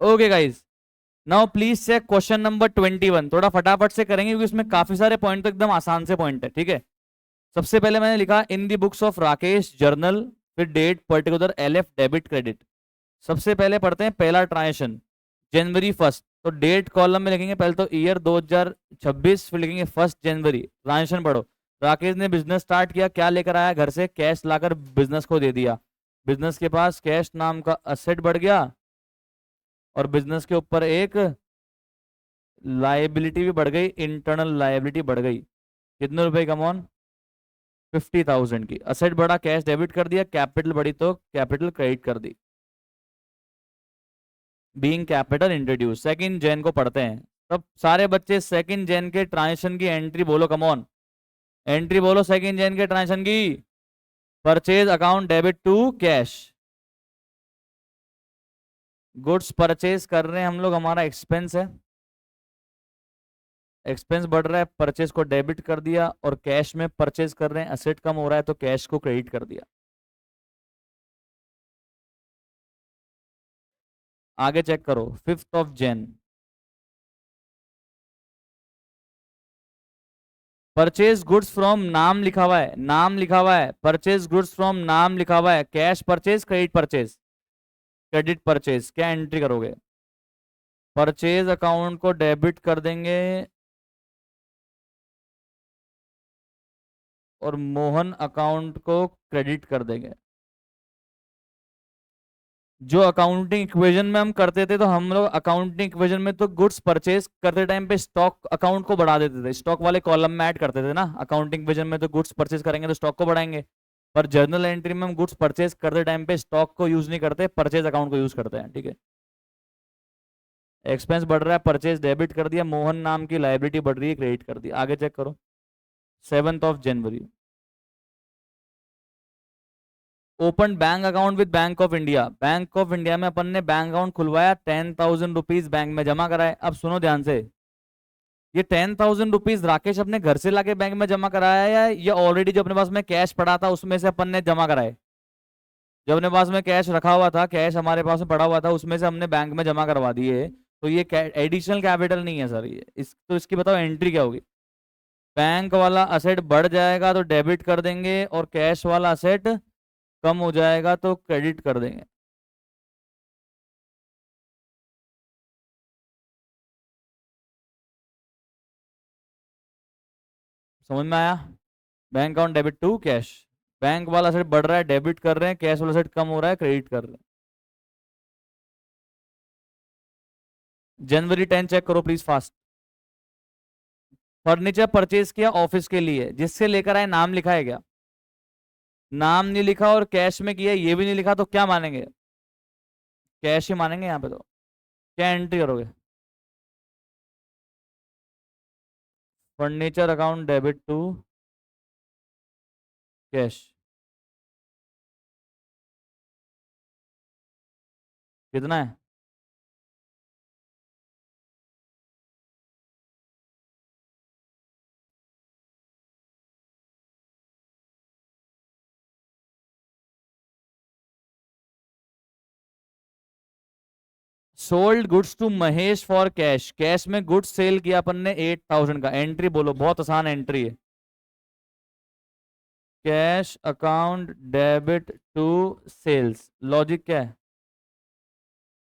Okay guys, now please check question number 21। थोड़ा फटाफट से करेंगे क्योंकि इसमें काफी सारे पॉइंट तो एकदम आसान से पॉइंट है, ठीक है। सबसे पहले मैंने लिखा in the books of Rakesh journal, फिर date particular LF debit credit. सबसे पहले पढ़ते हैं पहला ट्रांजेक्शन, जनवरी 1। तो डेट कॉलम में लिखेंगे पहले तो ईयर 2026, फिर लिखेंगे 1 जनवरी। ट्रांजेक्शन पढ़ो। राकेश ने बिजनेस स्टार्ट किया, क्या लेकर आया घर से? कैश लाकर बिजनेस को दे दिया। बिजनेस के पास कैश नाम का असेट बढ़ गया और बिजनेस के ऊपर एक लाइबिलिटी भी बढ़ गई, इंटरनल लाइबिलिटी बढ़ गई। कितने रुपए का मॉन? 50,000 की। असेट बढ़ा, कैश डेबिट कर दिया, कैपिटल बढ़ी तो कैपिटल क्रेडिट कर दी। Being capital introduce. Second Jain को पढ़ते हैं। तब सारे बच्चे सेकंड जैन के ट्रांजेक्शन की एंट्री बोलो, कम ऑन एंट्री बोलो सेकंड जैन के ट्रांजेक्शन की। Purchase account debit to cash. Goods purchase कर रहे हैं हम लोग, हमारा एक्सपेंस है, एक्सपेंस बढ़ रहा है, परचेज को डेबिट कर दिया, और कैश में परचेज कर रहे हैं, असेट कम हो रहा है तो कैश को क्रेडिट कर दिया। आगे चेक करो 5 जैन। परचेज गुड्स फ्रॉम, नाम लिखा हुआ है, नाम लिखा हुआ है, परचेज गुड्स फ्रॉम नाम लिखा हुआ है, cash purchase credit purchase. Credit purchase क्या एंट्री करोगे? परचेज अकाउंट को डेबिट कर देंगे और मोहन अकाउंट को क्रेडिट कर देंगे। जो अकाउंटिंग इक्वेशन में हम करते थे, तो हम लोग अकाउंटिंग इक्वेशन में तो गुड्स परचेज करते टाइम पे स्टॉक अकाउंट को बढ़ा देते थे, स्टॉक वाले कॉलम में ऐड करते थे ना। अकाउंटिंग इक्वेशन में तो गुड्स परचेज करेंगे तो स्टॉक को बढ़ाएंगे, पर जर्नल एंट्री में हम गुड्स परचेज करते टाइम पे स्टॉक को यूज नहीं करते, परचेज अकाउंट को यूज करते हैं, ठीक है। एक्सपेंस बढ़ रहा है, परचेज डेबिट कर दिया, मोहन नाम की लाइबिलिटी बढ़ रही है, क्रेडिट कर दिया। आगे चेक करो 7 जनवरी। Open bank account with bank of India. Bank of India में अपन ने बैंक अकाउंट खुलवाया, 10,000 रुपीज बैंक में जमा कराए। अब सुनो ध्यान से, ये 10,000 रुपीज राकेश अपने घर से लाके बैंक में जमा कराया है, या ऑलरेडी जो अपने पास में कैश पड़ा था उसमें से अपन ने जमा कराए? जो अपने पास में कैश रखा हुआ था, कैश हमारे पास में पड़ा हुआ था, उसमें से हमने बैंक में जमा करवा दिए, तो ये एडिशनल कैपिटल नहीं है सर ये। तो इसकी बताओ एंट्री क्या होगी? बैंक वाला असेट बढ़ जाएगा तो डेबिट कर देंगे, और कैश वाला असेट कम हो जाएगा तो क्रेडिट कर देंगे। समझ में आया? Bank account debit to cash. Bank वाला सेट बढ़ रहा है, डेबिट कर रहे हैं, कैश वाला सेट कम हो रहा है, क्रेडिट कर रहे हैं। January 10 चेक करो प्लीज फास्ट। फर्नीचर परचेज किया ऑफिस के लिए, जिससे लेकर आए नाम लिखा है क्या? नाम नहीं लिखा, और कैश में किया ये भी नहीं लिखा, तो क्या मानेंगे? कैश ही मानेंगे यहाँ पे। तो क्या एंट्री करोगे? Furniture account debit to cash. कितना है? Sold goods to Mahesh for cash. Cash में गुड्स सेल किया अपन ने 8,000 का। एंट्री बोलो, बहुत आसान एंट्री है। Cash account debit to sales. Logic क्या है?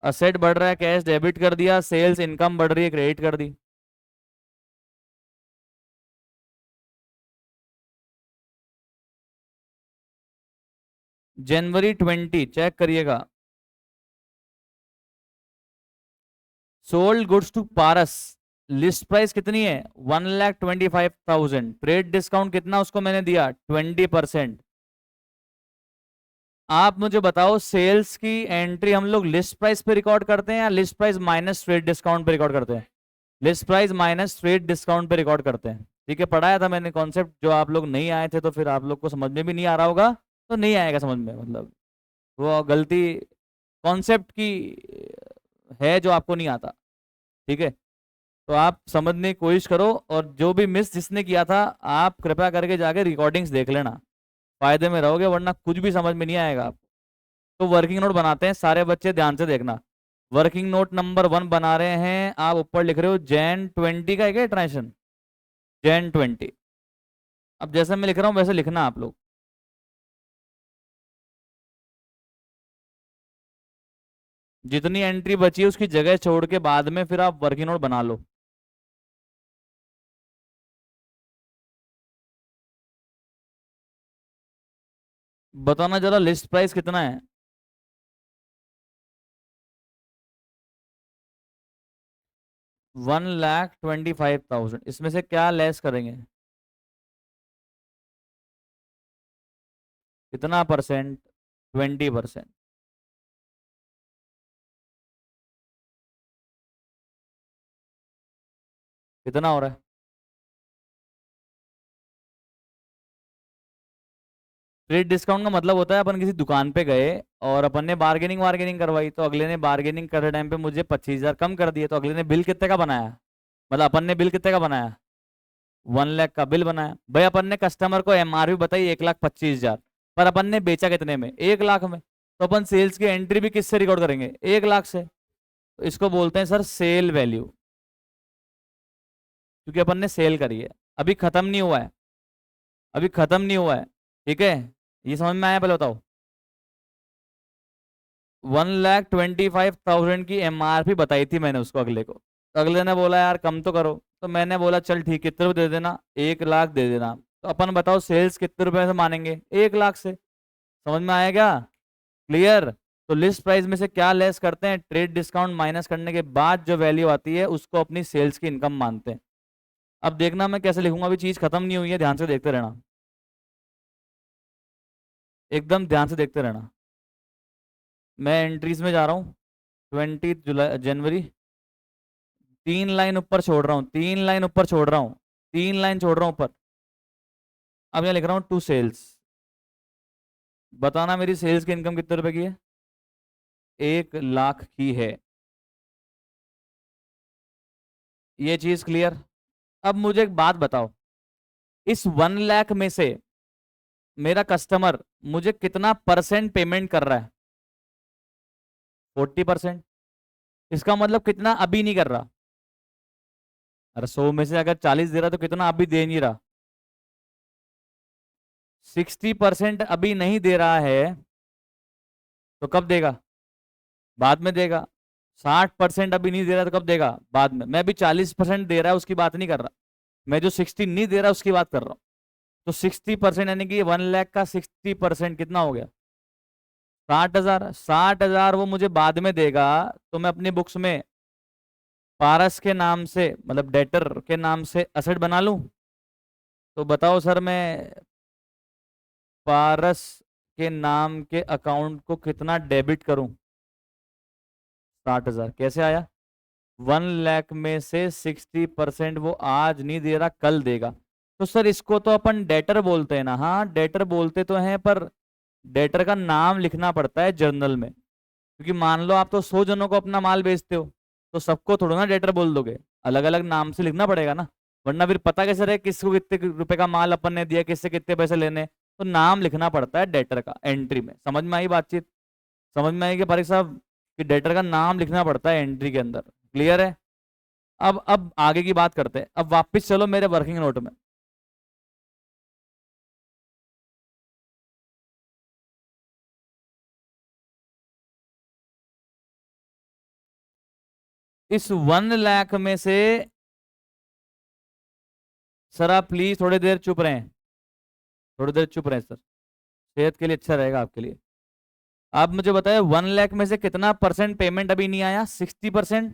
असेट बढ़ रहा है, कैश डेबिट कर दिया, सेल्स इनकम बढ़ रही है, क्रेडिट कर दी। January 20 चेक करिएगा। Sold goods to Paras. List price कितनी है? 1,25,000। ट्रेड डिस्काउंट कितना उसको मैंने दिया? 20%। आप मुझे बताओ, सेल्स की एंट्री हम लोग लिस्ट प्राइस पे रिकॉर्ड करते हैं या list price minus trade discount पे रिकॉर्ड करते हैं? List price minus trade discount पे रिकॉर्ड करते हैं, ठीक है। पढ़ाया था मैंने कॉन्सेप्ट, जो आप लोग नहीं आए थे तो फिर आप लोग को समझ में भी नहीं आ रहा होगा, तो नहीं आएगा समझ में, मतलब वो गलती कॉन्सेप्ट की है जो आपको नहीं आता, ठीक है। तो आप समझने की कोशिश करो, और जो भी मिस जिसने किया था, आप कृपया करके जाके रिकॉर्डिंग्स देख लेना, फायदे में रहोगे, वरना कुछ भी समझ में नहीं आएगा आपको। तो वर्किंग नोट बनाते हैं, सारे बच्चे ध्यान से देखना। वर्किंग नोट नंबर 1 बना रहे हैं, आप ऊपर लिख रहे हो Jan 20 का है क्या ट्रांजेक्शन? Jan 20। अब जैसे मैं लिख रहा हूं वैसे लिखना आप लोग। जितनी एंट्री बची है उसकी जगह छोड़ के बाद में फिर आप वर्किंग नोट बना लो। बताना जरा लिस्ट प्राइस कितना है? 1,25,000। इसमें से क्या लेस करेंगे? कितना परसेंट? 20%। कितना हो रहा है? ट्रेड डिस्काउंट का मतलब होता है अपन किसी दुकान पे गए और अपन ने बार्गेनिंग वार्गेनिंग करवाई, तो अगले ने बार्गेनिंग करते टाइम पे मुझे 25,000 कम कर दिए, तो अगले ने बिल कितने का बनाया? मतलब अपन ने बिल कितने का बनाया? 1 लाख का बिल बनाया। भाई अपन ने कस्टमर को एमआरपी बताई 1,25,000, पर अपन ने बेचा कितने में? 1 लाख में। तो अपन सेल्स की एंट्री भी किससे रिकॉर्ड करेंगे? 1 लाख से। तो इसको बोलते हैं सर सेल वैल्यू, क्योंकि अपन ने सेल करी है। अभी खत्म नहीं हुआ है, अभी खत्म नहीं हुआ है। ठीक है, ये समझ में आया? पहले बताओ। 1,25,000 की एमआरपी बताई थी मैंने उसको, अगले को। तो अगले ने बोला यार कम तो करो, तो मैंने बोला चल ठीक, कितने रुपए दे देना? 1 लाख दे देना। तो अपन बताओ सेल्स कितने रुपए से मानेंगे? 1 लाख से। समझ में आया क्या? क्लियर? तो लिस्ट प्राइस में से क्या लेस करते हैं? ट्रेड डिस्काउंट माइनस करने के बाद जो वैल्यू आती है उसको अपनी सेल्स की इनकम मानते हैं। अब देखना मैं कैसे लिखूंगा, अभी चीज खत्म नहीं हुई है, ध्यान से देखते रहना, एकदम ध्यान से देखते रहना। मैं एंट्रीज में जा रहा हूँ। 20 जनवरी। 3 लाइन ऊपर छोड़ रहा हूँ, 3 लाइन ऊपर छोड़ रहा हूँ, 3 लाइन छोड़ रहा हूँ ऊपर। अब यहाँ लिख रहा हूँ टू सेल्स। बताना मेरी सेल्स की इनकम कितने रुपए की है? 1 लाख की है। ये चीज क्लियर? अब मुझे एक बात बताओ, इस 1 लाख में से मेरा कस्टमर मुझे कितना परसेंट पेमेंट कर रहा है? 40%। इसका मतलब कितना अभी नहीं कर रहा? अरे 100 में से अगर 40 दे रहा तो कितना अभी दे नहीं रहा? 60% अभी नहीं दे रहा है, तो कब देगा? बाद में देगा। 60% अभी नहीं दे रहा तो कब देगा? बाद में। मैं अभी 40% दे रहा है उसकी बात नहीं कर रहा, मैं जो 60 नहीं दे रहा उसकी बात कर रहा हूँ। तो 60% यानी कि 1 लाख का 60% कितना हो गया? 60,000। 60,000 वो मुझे बाद में देगा, तो मैं अपनी बुक्स में पारस के नाम से, मतलब डेटर के नाम से असेट बना लूं। तो बताओ सर, मैं पारस के नाम के अकाउंट को कितना डेबिट करूं? 60,000 कैसे आया? 1 लाख में से 60% वो आज नहीं दे रहा, कल देगा। तो सर इसको तो अपन डेटर बोलते हैं ना? हाँ डेटर बोलते तो हैं, पर डेटर का नाम लिखना पड़ता है जर्नल में, क्योंकि मान लो आप तो 100 जनों को अपना माल बेचते हो, तो सबको थोड़ा ना डेटर बोल दोगे, अलग अलग नाम से लिखना पड़ेगा ना। वरना फिर पता कैसे रहे किसको कितने रुपए का माल अपन ने दिया, किससे कितने पैसे लेने? तो नाम लिखना पड़ता है डेटर का एंट्री में। समझ में आई बातचीत? समझ में आई कि पारिक साहब, कि डेटर का नाम लिखना पड़ता है एंट्री के अंदर? क्लियर है? अब आगे की बात करते हैं। अब वापस चलो मेरे वर्किंग नोट में। इस 1 लाख में से, सर आप प्लीज थोड़ी देर चुप रहें, थोड़ी देर चुप रहें सर, सेहत के लिए अच्छा रहेगा आपके लिए। आप मुझे बताए 1 लाख में से कितना परसेंट पेमेंट अभी नहीं आया? 60%।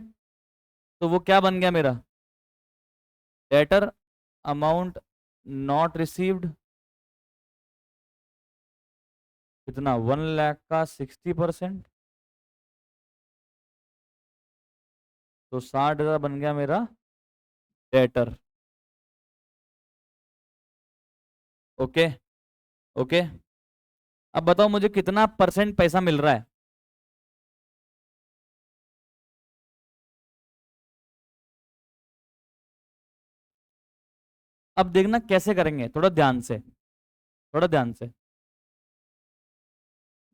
तो वो क्या बन गया मेरा? Debtor amount not received. कितना? 1 लाख का 60%, तो 60,000 बन गया मेरा डेटर। ओके। ओके। अब बताओ मुझे कितना परसेंट पैसा मिल रहा है? अब देखना कैसे करेंगे, थोड़ा ध्यान से, थोड़ा ध्यान से।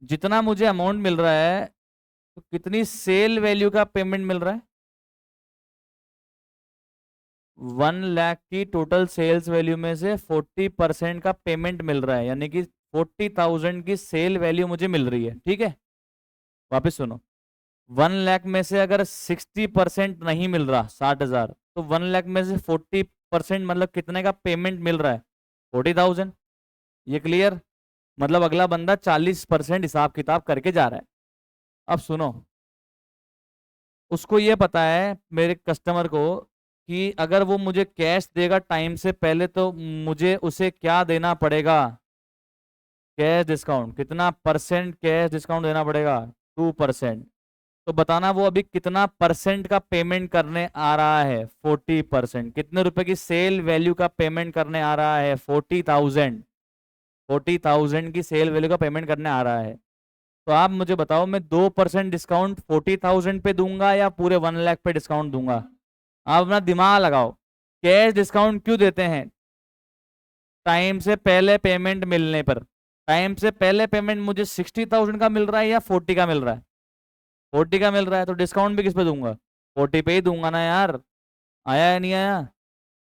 जितना मुझे अमाउंट मिल रहा है तो कितनी सेल वैल्यू का पेमेंट मिल रहा है? 1 लाख की टोटल सेल्स वैल्यू में से 40% का पेमेंट मिल रहा है, यानी कि 40,000 की सेल वैल्यू मुझे मिल रही है। ठीक है, वापस सुनो। 1 लाख में से अगर 60% नहीं मिल रहा, 60,000, तो 1 लाख में से 40% मतलब कितने का पेमेंट मिल रहा है? 40,000। ये क्लियर? मतलब अगला बंदा 40% हिसाब किताब करके जा रहा है। अब सुनो, उसको ये पता है मेरे कस्टमर को कि अगर वो मुझे कैश देगा टाइम से पहले तो मुझे उसे क्या देना पड़ेगा? Cash discount. कितना परसेंट कैश डिस्काउंट देना पड़ेगा? 2%। तो बताना वो अभी कितना परसेंट का पेमेंट करने आ रहा है? 40%। कितने रुपए की सेल वैल्यू का पेमेंट करने आ रहा है? 40,000। 40,000 की सेल वैल्यू का पेमेंट करने आ रहा है। तो आप मुझे बताओ, मैं 2% डिस्काउंट 40,000 पे दूंगा या पूरे 1 लाख पे डिस्काउंट दूंगा? आप अपना दिमाग लगाओ। कैश डिस्काउंट क्यों देते हैं? टाइम से पहले पेमेंट मिलने पर। टाइम से पहले पेमेंट मुझे 60,000 का मिल रहा है या 40 का मिल रहा है? 40 का मिल रहा है, तो डिस्काउंट भी किस पे दूंगा? 40 पे ही दूंगा ना यार। आया या नहीं आया?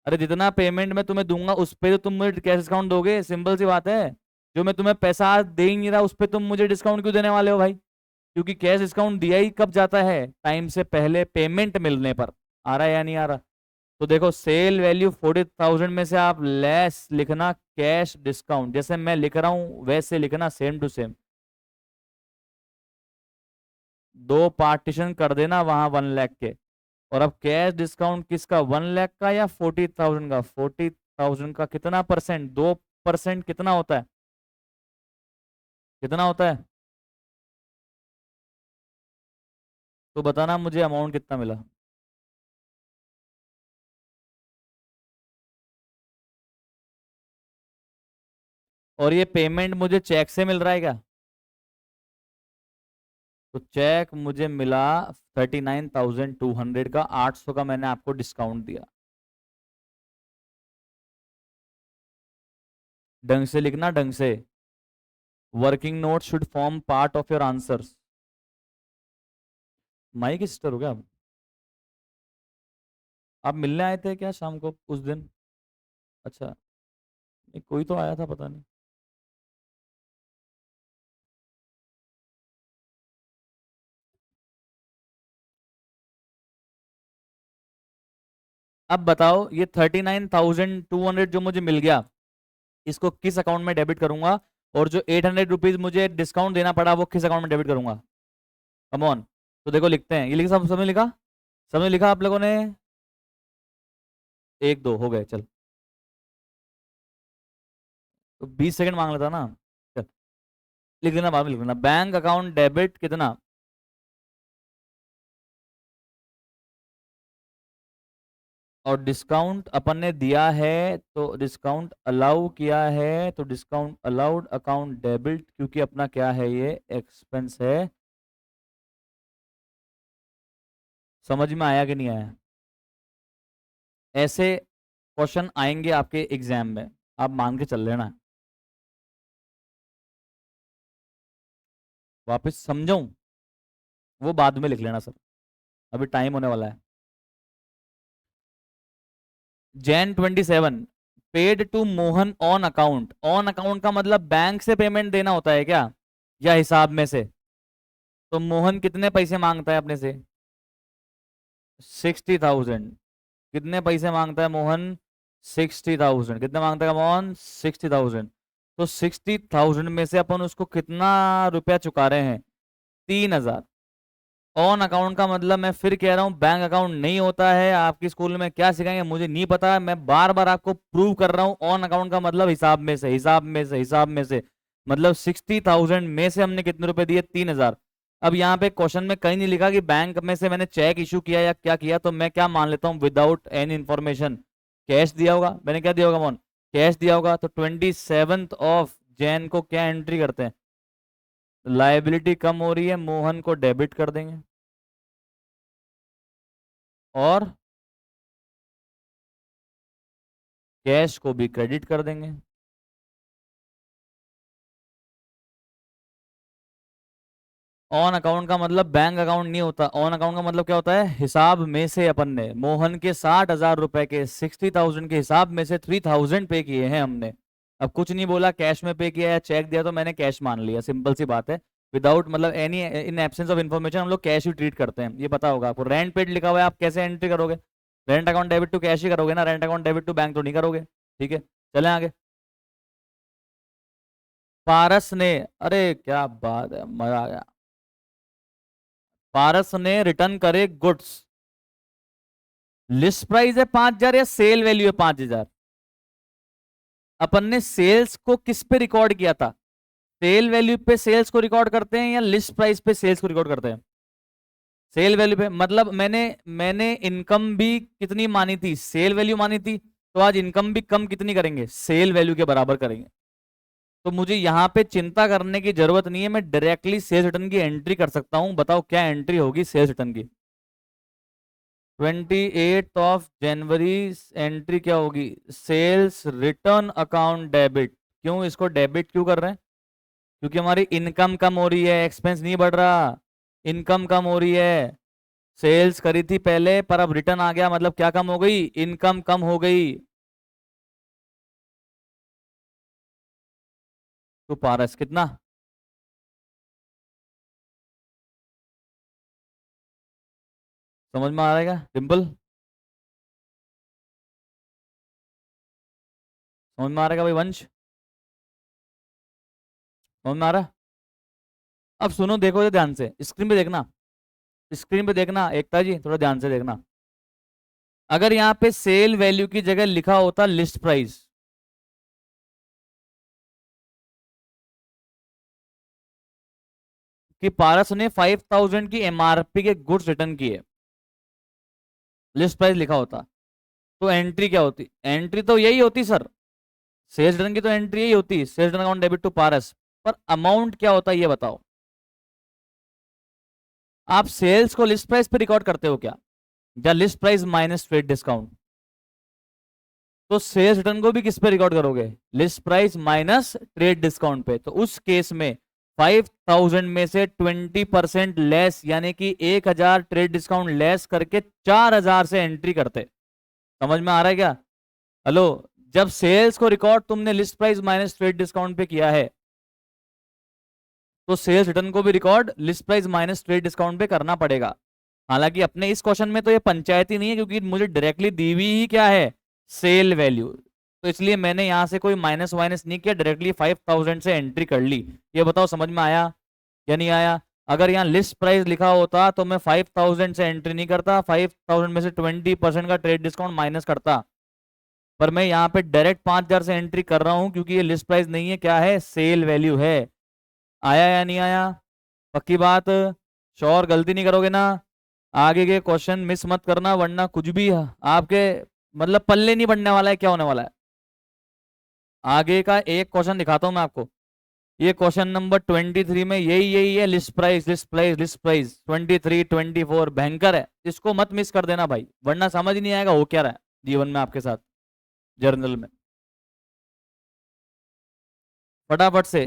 अरे जितना पेमेंट मैं तुम्हें दूंगा उस पे तो तुम मुझे कैश डिस्काउंट दोगे, सिंपल सी बात है। जो मैं तुम्हें पैसा आज दे ही नहीं रहा उस पे तुम मुझे डिस्काउंट क्यों देने वाले हो भाई? क्योंकि कैश डिस्काउंट दिया ही कब जाता है? टाइम से पहले पेमेंट मिलने पर। आ रहा है या नहीं आ रहा? तो देखो, सेल वैल्यू 40,000 में से आप लेस लिखना कैश डिस्काउंट, जैसे मैं लिख रहा हूं वैसे लिखना, सेम टू सेम। दो पार्टीशन कर देना वहां 1 लाख के। और अब कैश डिस्काउंट किसका? 1 लाख का या 40,000 का? 40,000 का कितना परसेंट? 2%। कितना होता है? कितना होता है? तो बताना मुझे अमाउंट कितना मिला। और ये पेमेंट मुझे चेक से मिल रहा है क्या? तो चेक मुझे मिला 39,200 का, 800 का मैंने आपको डिस्काउंट दिया। ढंग से लिखना, ढंग से। Working note should form part of your answers. My की सिस्टर हो क्या आप? आप मिलने आए थे क्या शाम को उस दिन? अच्छा। नहीं, कोई तो आया था, पता नहीं। अब बताओ, ये 39,200 जो मुझे मिल गया, इसको किस अकाउंट में डेबिट करूंगा? और जो 800 रुपीज मुझे डिस्काउंट देना पड़ा वो किस अकाउंट में डेबिट करूंगा? Come on. तो देखो लिखते हैं, ये लिखा, सब सबने लिखा? सबने लिखा आप लोगों ने? एक दो हो गए, चल। तो 20 सेकंड मांग लेता ना। चल, लिख देना, बाद में लिख देना। बैंक अकाउंट डेबिट कितना? और डिस्काउंट अपन ने दिया है, तो डिस्काउंट अलाउ किया है, तो डिस्काउंट अलाउड अकाउंट डेबिट, क्योंकि अपना क्या है, ये एक्सपेंस है। समझ में आया कि नहीं आया? ऐसे क्वेश्चन आएंगे आपके एग्जाम में, आप मान के चल लेना। वापस समझाऊं? वो बाद में लिख लेना सर, अभी टाइम होने वाला है। Jan 27 paid to Mohan on account. On account का मतलब बैंक से पेमेंट देना होता है क्या, या हिसाब में से? तो मोहन कितने पैसे मांगता है अपने से? 60,000। कितने पैसे मांगता है मोहन? 60,000। कितने मांगता है मोहन? 60,000। तो 60,000 में से अपन उसको कितना रुपया चुका रहे हैं? 3,000। ऑन अकाउंट का मतलब, मैं फिर कह रहा हूं, बैंक अकाउंट नहीं होता है। आपकी स्कूल में क्या सिखाएंगे मुझे नहीं पता, मैं बार बार आपको प्रूव कर रहा हूं। ऑन अकाउंट का मतलब हिसाब में से, हिसाब में से, हिसाब में से। मतलब 60,000 में से हमने कितने रुपए दिए? 3,000। अब यहाँ पे क्वेश्चन में कहीं नहीं लिखा कि बैंक में से मैंने चेक इशू किया या क्या किया, तो मैं क्या मान लेता हूँ, विदाउट एनी इंफॉर्मेशन कैश दिया होगा। मैंने क्या दिया होगा मोहन? कैश दिया होगा। तो 27 ऑफ जैन को क्या एंट्री करते हैं? लाइबिलिटी कम हो रही है, मोहन को डेबिट कर देंगे। और कैश को भी क्रेडिट कर देंगे। ऑन अकाउंट का मतलब बैंक अकाउंट नहीं होता, ऑन अकाउंट का मतलब क्या होता है, हिसाब में से अपन ने मोहन के 60,000 रुपए के 60,000 के हिसाब में से 3,000 पे किए हैं हमने। अब कुछ नहीं बोला, कैश में पे किया या चेक दिया तो मैंने कैश मान लिया, सिंपल सी बात है। विदाउट मतलब any in absence of information हम लोग कैश ही ट्रीट करते हैं, ये पता होगा आपको। रेंट पेड लिखा हुआ है, आप कैसे एंट्री करोगे, rent account debit to cash ही करोगे ना, rent account debit to bank तो नहीं करोगे। ठीक है, चलें आगे। पारस ने, अरे क्या बात है, मजा आ गया। पारस ने रिटर्न करे गुड्स, लिस्ट प्राइस है 5,000 या सेल वैल्यू है 5,000? अपन ने सेल्स को किस पे रिकॉर्ड किया था, सेल वैल्यू पे सेल्स को रिकॉर्ड करते हैं या लिस्ट प्राइस पे सेल्स को रिकॉर्ड करते हैं? सेल वैल्यू पे, मतलब मैंने मैंने इनकम भी कितनी मानी थी, सेल वैल्यू मानी थी, तो आज इनकम भी कम कितनी करेंगे, सेल वैल्यू के बराबर करेंगे। तो मुझे यहां पे चिंता करने की जरूरत नहीं है, मैं डायरेक्टली सेल्स रिटर्न की एंट्री कर सकता हूं। बताओ क्या एंट्री होगी सेल्स रिटर्न की? 28 जनवरी एंट्री क्या होगी, सेल्स रिटर्न अकाउंट डेबिट। क्यों इसको डेबिट क्यों कर रहे हैं? क्योंकि हमारी इनकम कम हो रही है, एक्सपेंस नहीं बढ़ रहा, इनकम कम हो रही है। सेल्स करी थी पहले पर अब रिटर्न आ गया, मतलब क्या कम हो गई, इनकम कम हो गई। तो पारस कितना, समझ में आ रहा है क्या डिम्पल, समझ में आ रहा है क्या भाई वंश, समझ में आ रहा है? अब सुनो, देखो ये ध्यान से, स्क्रीन पे देखना, स्क्रीन पे देखना एकता जी, थोड़ा ध्यान से देखना। अगर यहाँ पे सेल वैल्यू की जगह लिखा होता लिस्ट प्राइस, कि पारस ने 5,000 की एमआरपी के गुड्स रिटर्न किए, लिस्ट प्राइस लिखा होता, तो एंट्री क्या होती, एंट्री तो यही होती सर, सेल्स रिटर्न की तो एंट्री यही होती, sales return account debit to Paras. पर अमाउंट क्या होता है ये बताओ, आप सेल्स को लिस्ट प्राइस पे रिकॉर्ड करते हो क्या, या list price minus trade discount? तो सेल्स रिटर्न को भी किस पे रिकॉर्ड करोगे, list price minus trade discount पे। तो उस केस में 5,000 में से 20% लेस, यानी कि 1,000 ट्रेड डिस्काउंट लेस करके 4,000 से एंट्री करते। समझ में आ रहा है क्या? हेलो, जब सेल्स को रिकॉर्ड तुमने list price minus trade discount पे किया है, तो सेल्स रिटर्न को भी record list price minus trade discount पे करना पड़ेगा। हालांकि अपने इस क्वेश्चन में तो ये पंचायती नहीं है, क्योंकि मुझे डायरेक्टली दी हुई ही क्या है, सेल वैल्यू, तो इसलिए मैंने यहां से कोई माइनस वाइनस नहीं किया, डायरेक्टली 5,000 से एंट्री कर ली। ये बताओ समझ में आया या नहीं आया? अगर यहाँ लिस्ट प्राइस लिखा होता तो मैं 5,000 से एंट्री नहीं करता, 5,000 में से 20% का ट्रेड डिस्काउंट माइनस करता। पर मैं यहाँ पे डायरेक्ट 5,000 से एंट्री कर रहा हूँ, क्योंकि ये लिस्ट प्राइस नहीं है, क्या है, सेल वैल्यू है। आया या नहीं आया? पक्की बात, श्योर, गलती नहीं करोगे ना? आगे के क्वेश्चन मिस मत करना, वरना कुछ भी आपके मतलब पल्ले नहीं बढ़ने वाला है, क्या होने वाला है। आगे का एक क्वेश्चन दिखाता हूं मैं आपको, ये क्वेश्चन नंबर 23 में यही यही है, list price list price list price, 23 24 भयंकर है, इसको मत मिस कर देना भाई, वरना समझ नहीं आएगा हो क्या रहा है जीवन में आपके साथ, जर्नल में। फटाफट से,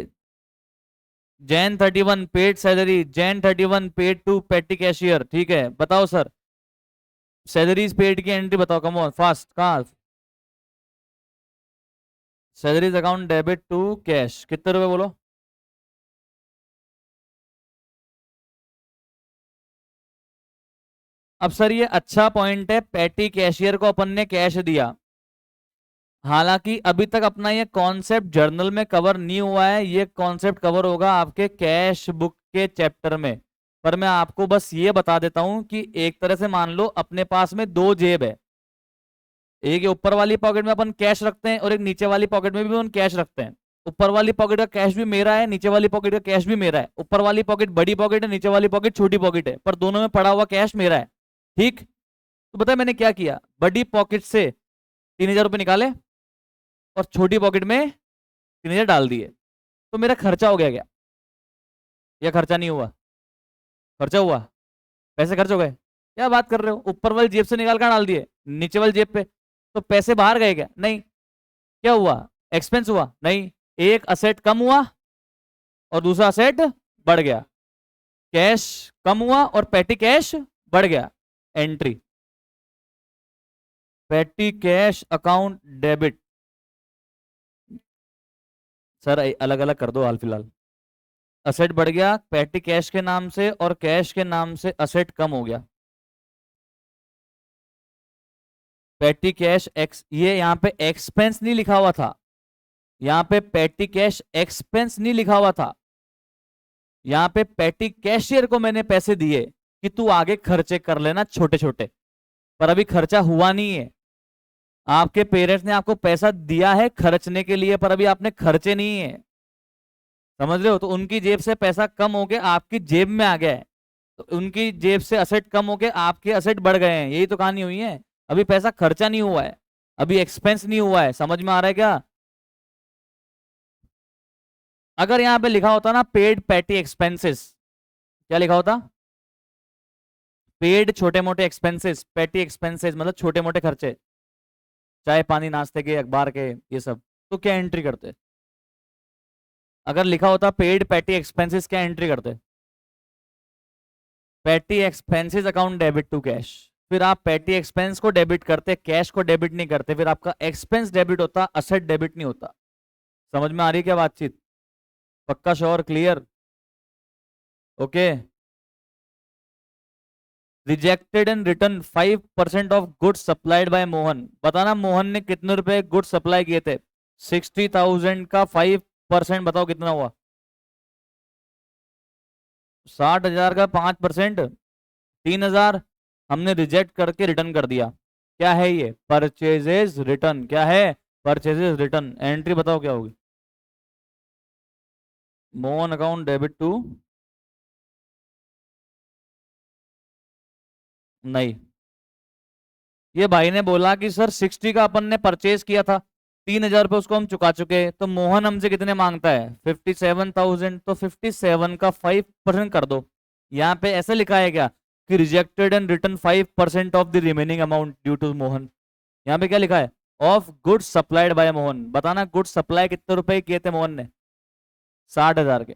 Jan 31 paid salary, Jan 31 paid to petty cashier, ठीक है बताओ सर, सैलरीज पेड की एंट्री बताओ, कम ऑन फास्ट, कहाँ, salaries account debit to cash, कितने रुपए बोलो? अब सर ये अच्छा पॉइंट है, पेटी कैशियर को अपन ने कैश दिया, हालांकि अभी तक अपना ये कॉन्सेप्ट जर्नल में कवर नहीं हुआ है, ये कॉन्सेप्ट कवर होगा आपके कैश बुक के चैप्टर में। पर मैं आपको बस ये बता देता हूं कि एक तरह से मान लो अपने पास में दो जेब है, एक ये ऊपर वाली पॉकेट में अपन कैश रखते हैं और एक नीचे वाली पॉकेट में भी अपन कैश रखते हैं। ऊपर वाली पॉकेट का कैश भी मेरा है, नीचे वाली पॉकेट का कैश भी मेरा है, ऊपर वाली पॉकेट बड़ी पॉकेट है, नीचे वाली पॉकेट छोटी पॉकेट है, पर दोनों में पड़ा हुआ कैश मेरा है। ठीक, तो बताए मैंने क्या किया, बड़ी पॉकेट से 3,000 रुपये निकाले और छोटी पॉकेट में 3,000 डाल दिए, तो मेरा खर्चा हो गया क्या, या खर्चा नहीं हुआ? खर्चा हुआ, पैसे खर्च हो गए। क्या बात कर रहे हो, ऊपर वाली जेब से निकाल कर डाल दिए नीचे वाली जेब पे, तो पैसे बाहर गए क्या? नहीं। क्या हुआ, एक्सपेंस हुआ? नहीं। एक असेट कम हुआ और दूसरा असेट बढ़ गया। कैश कम हुआ और पेटी कैश बढ़ गया, एंट्री पेटी कैश अकाउंट डेबिट। सर अलग अलग कर दो हाल फिलहाल। असेट बढ़ गया पेटी कैश के नाम से और कैश के नाम से असेट कम हो गया। पेटी कैश एक्स, ये यहाँ पे एक्सपेंस नहीं लिखा हुआ था, यहाँ पे पेटी कैश एक्सपेंस नहीं लिखा हुआ था, यहाँ पे पेटी कैशियर को मैंने पैसे दिए कि तू आगे खर्चे कर लेना छोटे छोटे, पर अभी खर्चा हुआ नहीं है। आपके पेरेंट्स ने आपको पैसा दिया है खर्चने के लिए, पर अभी आपने खर्चे नहीं है, समझ रहे हो? तो उनकी जेब से पैसा कम हो गया आपकी जेब में आ गया है, तो उनकी जेब से असेट कम हो गए आपके असेट बढ़ गए हैं, यही तो कहानी हुई है। अभी पैसा खर्चा नहीं हुआ है, अभी एक्सपेंस नहीं हुआ है, समझ में आ रहा है क्या? अगर यहां पे लिखा होता ना पेड पैटी एक्सपेंसेस, क्या लिखा होता? पेड छोटे मोटे एक्सपेंसेस, पैटी एक्सपेंसेस मतलब छोटे मोटे खर्चे, चाय पानी नाश्ते के अखबार के ये सब, तो क्या एंट्री करते? अगर लिखा होता पेड पैटी एक्सपेंसेस, क्या एंट्री करते? Petty expenses account debit to cash. फिर आप पैटी एक्सपेंस को डेबिट करते, कैश को डेबिट नहीं करते, फिर आपका एक्सपेंस डेबिट होता, असेट डेबिट नहीं होता। समझ में आ रही है क्या बातचीत? पक्का, sure, clear? Okay. Rejected and return 5% of goods supplied by Mohan. बताना मोहन ने कितने रुपए गुड्स सप्लाई किए थे? 60,000 का 5% बताओ कितना हुआ? 60,000 का 5%, 3,000 हमने रिजेक्ट करके रिटर्न कर दिया। क्या है ये? Purchases return. क्या है? Purchases return. एंट्री बताओ क्या होगी? मोहन अकाउंट डेबिट टू, नहीं, ये भाई ने बोला कि सर 60 का अपन ने परचेज किया था, 3,000 रुपये उसको हम चुका चुके हैं, तो मोहन हमसे कितने मांगता है? 57,000, तो 57 का 5% कर दो। यहाँ पे ऐसे लिखा है क्या कि rejected and return 5% of the remaining amount due to Mohan? यहाँ पे क्या लिखा है? Of goods supplied by Mohan. बताना गुड्स सप्लाई कितने रुपए किए थे मोहन ने? 60,000 के।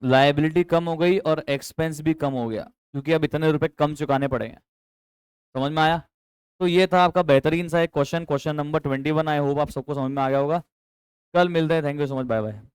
लाइबिलिटी कम हो गई और एक्सपेंस भी कम हो गया, क्योंकि अब इतने रुपए कम चुकाने पड़ेंगे। समझ में आया? तो ये था आपका बेहतरीन सा एक question, question number 21। I hope आप सबको समझ में आ गया होगा। कल मिलते हैं। Thank you so much, bye bye.